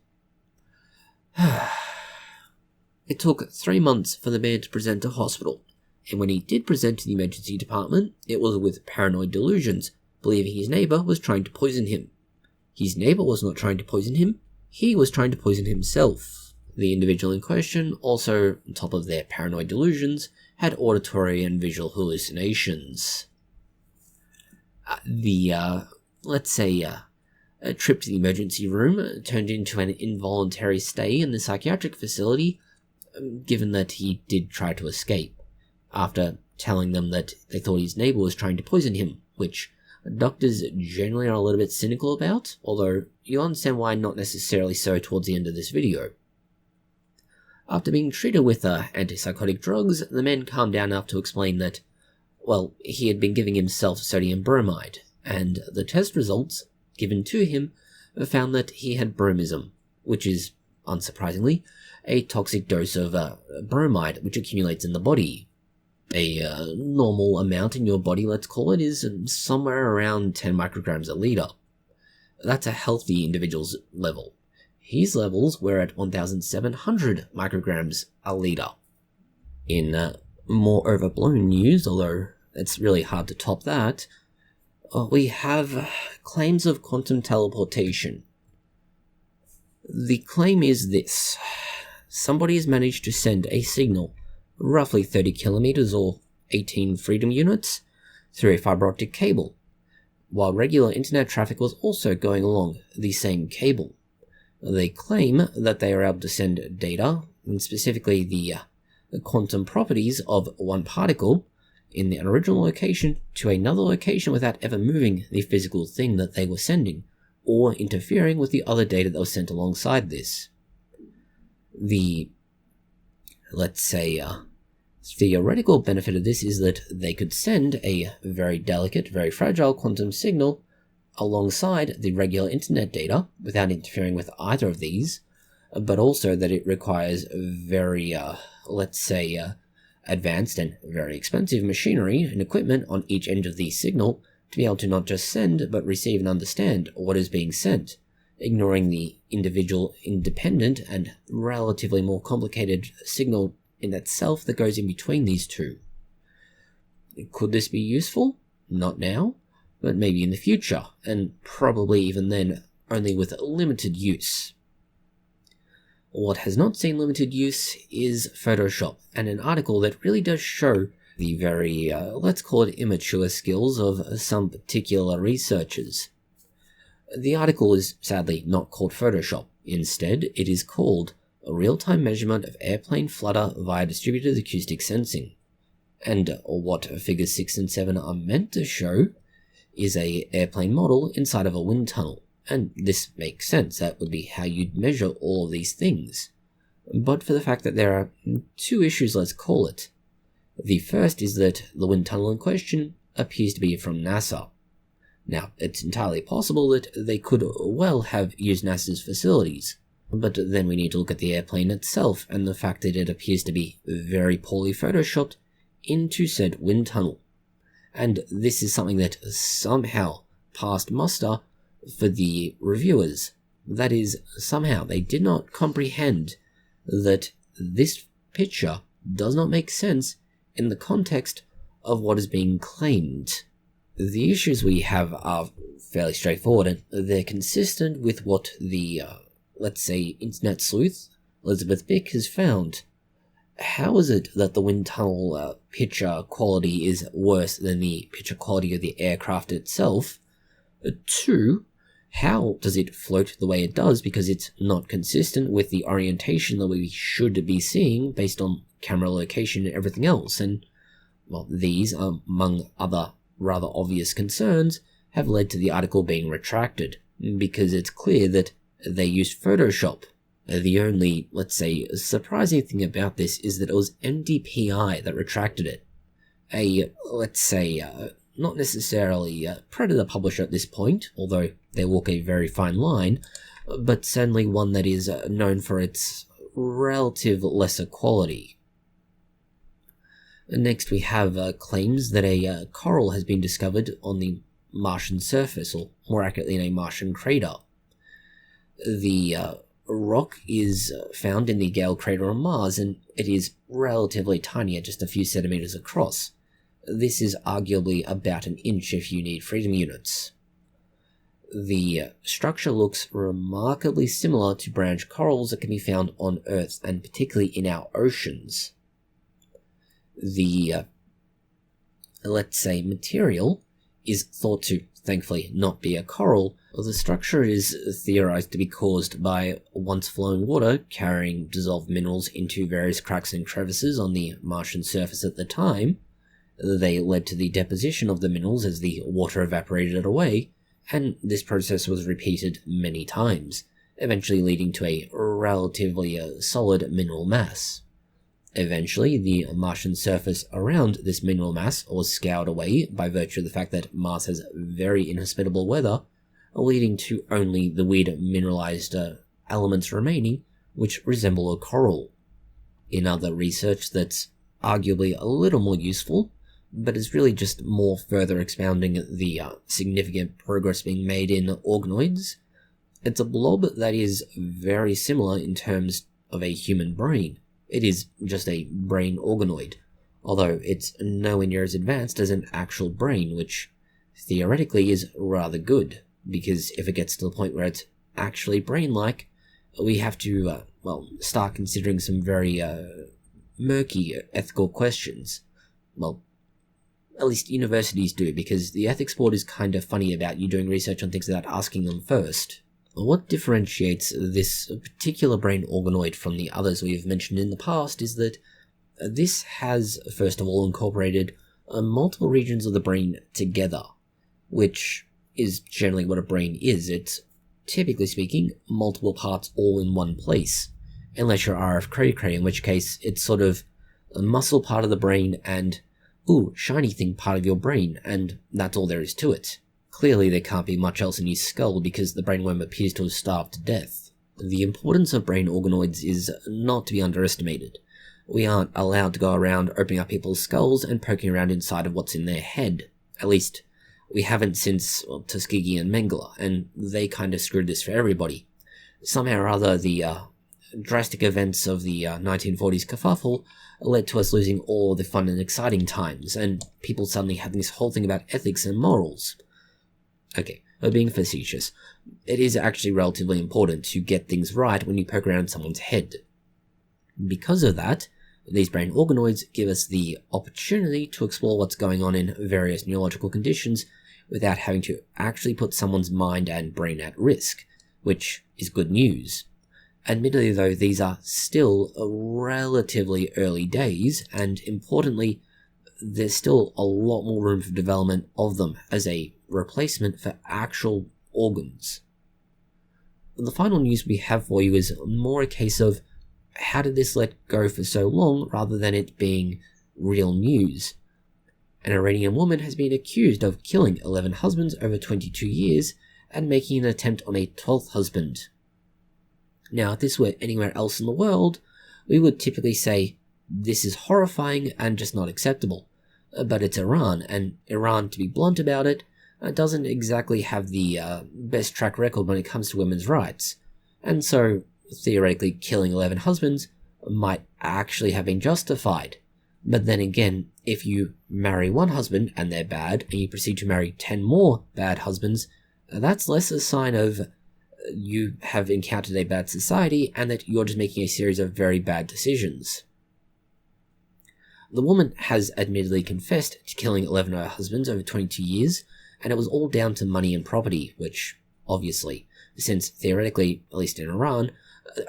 It took 3 months for the man to present to hospital, and when he did present to the emergency department, it was with paranoid delusions, believing his neighbor was trying to poison him. His neighbor was not trying to poison him, he was trying to poison himself. The individual in question, also on top of their paranoid delusions, had auditory and visual hallucinations. A trip to the emergency room turned into an involuntary stay in the psychiatric facility, given that he did try to escape, after telling them that they thought his neighbor was trying to poison him, which doctors generally are a little bit cynical about, although you'll understand why not necessarily so towards the end of this video. After being treated with antipsychotic drugs, the man calmed down enough to explain that, he had been giving himself sodium bromide, and the test results given to him found that he had bromism, which is, unsurprisingly, a toxic dose of bromide which accumulates in the body. A normal amount in your body, let's call it, is somewhere around 10 micrograms a litre. That's a healthy individual's level. His levels were at 1,700 micrograms a litre. In more overblown news, although it's really hard to top that, we have claims of quantum teleportation. The claim is this: somebody has managed to send a signal, roughly 30 kilometers or 18 freedom units, through a fiber optic cable, while regular internet traffic was also going along the same cable. They claim that they are able to send data, and specifically the quantum properties of one particle, in an original location to another location without ever moving the physical thing that they were sending, or interfering with the other data that was sent alongside this. The, theoretical benefit of this is that they could send a very delicate, very fragile quantum signal alongside the regular internet data without interfering with either of these, but also that it requires very, advanced and very expensive machinery and equipment on each end of the signal to be able to not just send, but receive and understand what is being sent, ignoring the individual independent and relatively more complicated signal in itself that goes in between these two. Could this be useful? Not now, but maybe in the future, and probably even then only with limited use. What has not seen limited use is Photoshop, and an article that really does show the very, let's call it immature skills of some particular researchers. The article is sadly not called Photoshop. Instead, it is called A Real-Time Measurement of Airplane Flutter via Distributed Acoustic Sensing. And what figures 6 and 7 are meant to show is a airplane model inside of a wind tunnel. And this makes sense, that would be how you'd measure all of these things. But for the fact that there are two issues, let's call it. The first is that the wind tunnel in question appears to be from NASA. Now, it's entirely possible that they could well have used NASA's facilities, but then we need to look at the airplane itself and the fact that it appears to be very poorly photoshopped into said wind tunnel. And this is something that somehow passed muster for the reviewers. That is, somehow they did not comprehend that this picture does not make sense in the context of what is being claimed. The issues we have are fairly straightforward, and they're consistent with what the, let's say, internet sleuth Elizabeth Bick has found. How is it that the wind tunnel picture quality is worse than the picture quality of the aircraft itself? 2, how does it float the way it does, because it's not consistent with the orientation that we should be seeing based on camera location and everything else? And, well, these, among other rather obvious concerns, have led to the article being retracted, because it's clear that they used Photoshop. The only, let's say, surprising thing about this is that it was MDPI that retracted it. A, let's say, not necessarily a predator publisher at this point, although they walk a very fine line, but certainly one that is known for its relative lesser quality. Next we have claims that a coral has been discovered on the Martian surface, or more accurately in a Martian crater. The rock is found in the Gale crater on Mars, and it is relatively tiny at just a few centimeters across. This is arguably about an inch if you need freedom units. The structure looks remarkably similar to branch corals that can be found on Earth, and particularly in our oceans. The, let's say, material is thought to, thankfully, not be a coral. The structure is theorized to be caused by once flowing water carrying dissolved minerals into various cracks and crevices on the Martian surface at the time. They led to the deposition of the minerals as the water evaporated away, and this process was repeated many times, eventually leading to a relatively solid mineral mass. Eventually, the Martian surface around this mineral mass was scoured away by virtue of the fact that Mars has very inhospitable weather, leading to only the weird mineralized elements remaining, which resemble a coral. In other research that's arguably a little more useful, but is really just more further expounding the significant progress being made in organoids, it's a blob that is very similar in terms of a human brain. It is just a brain organoid, although it's nowhere near as advanced as an actual brain, which theoretically is rather good, because if it gets to the point where it's actually brain-like, we have to, start considering some very murky ethical questions. Well, at least universities do, because the ethics board is kind of funny about you doing research on things without asking them first. What differentiates this particular brain organoid from the others we have mentioned in the past is that this has, first of all, incorporated multiple regions of the brain together, which is generally what a brain is. It's, typically speaking, multiple parts all in one place, unless you're RF cray-cray, in which case it's sort of a muscle part of the brain and, ooh, shiny thing part of your brain, and that's all there is to it. Clearly there can't be much else in his skull because the brainworm appears to have starved to death. The importance of brain organoids is not to be underestimated. We aren't allowed to go around opening up people's skulls and poking around inside of what's in their head. At least, We haven't since, well, Tuskegee and Mengele, and they kind of screwed this for everybody. Somehow or other, the drastic events of the 1940s kerfuffle led to us losing all the fun and exciting times, and people suddenly having this whole thing about ethics and morals. Okay, but being facetious, it is actually relatively important to get things right when you poke around someone's head. Because of that, these brain organoids give us the opportunity to explore what's going on in various neurological conditions without having to actually put someone's mind and brain at risk, which is good news. Admittedly though, these are still relatively early days, and importantly, there's still a lot more room for development of them as a replacement for actual organs. The final news we have for you is more a case of how did this let go for so long rather than it being real news. An Iranian woman has been accused of killing 11 husbands over 22 years and making an attempt on a 12th husband. Now, if this were anywhere else in the world, we would typically say, this is horrifying and just not acceptable. But it's Iran, and Iran, to be blunt about it, doesn't exactly have the best track record when it comes to women's rights. And so, theoretically, killing 11 husbands might actually have been justified. But then again, if you marry one husband and they're bad, and you proceed to marry 10 more bad husbands, that's less a sign of you have encountered a bad society and that you're just making a series of very bad decisions. The woman has admittedly confessed to killing 11 of her husbands over 22 years, and it was all down to money and property, which, obviously, since theoretically, at least in Iran,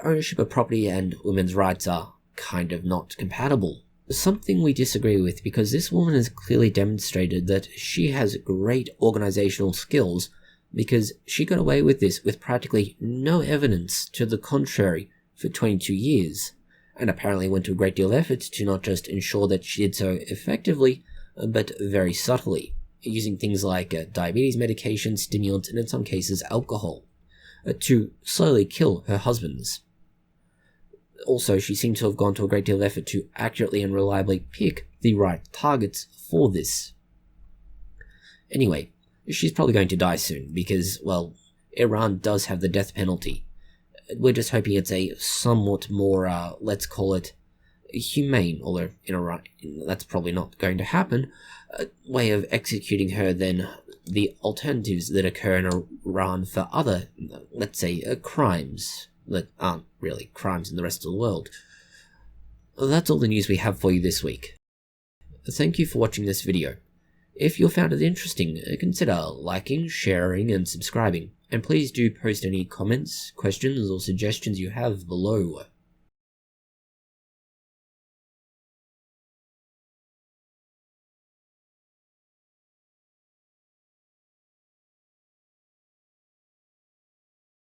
ownership of property and women's rights are kind of not compatible. Something we disagree with because this woman has clearly demonstrated that she has great organizational skills because she got away with this with practically no evidence to the contrary for 22 years, and apparently went to a great deal of effort to not just ensure that she did so effectively, but very subtly, using things like diabetes medication, stimulants, and in some cases alcohol, to slowly kill her husbands. Also, she seemed to have gone to a great deal of effort to accurately and reliably pick the right targets for this. Anyway, she's probably going to die soon because, well, Iran does have the death penalty. We're just hoping it's a somewhat more, let's call it, humane, although in Iran that's probably not going to happen, way of executing her than the alternatives that occur in Iran for other, let's say, crimes that aren't really crimes in the rest of the world. That's all the news we have for you this week. Thank you for watching this video. If you found it interesting, consider liking, sharing, and subscribing, and please do post any comments, questions, or suggestions you have below.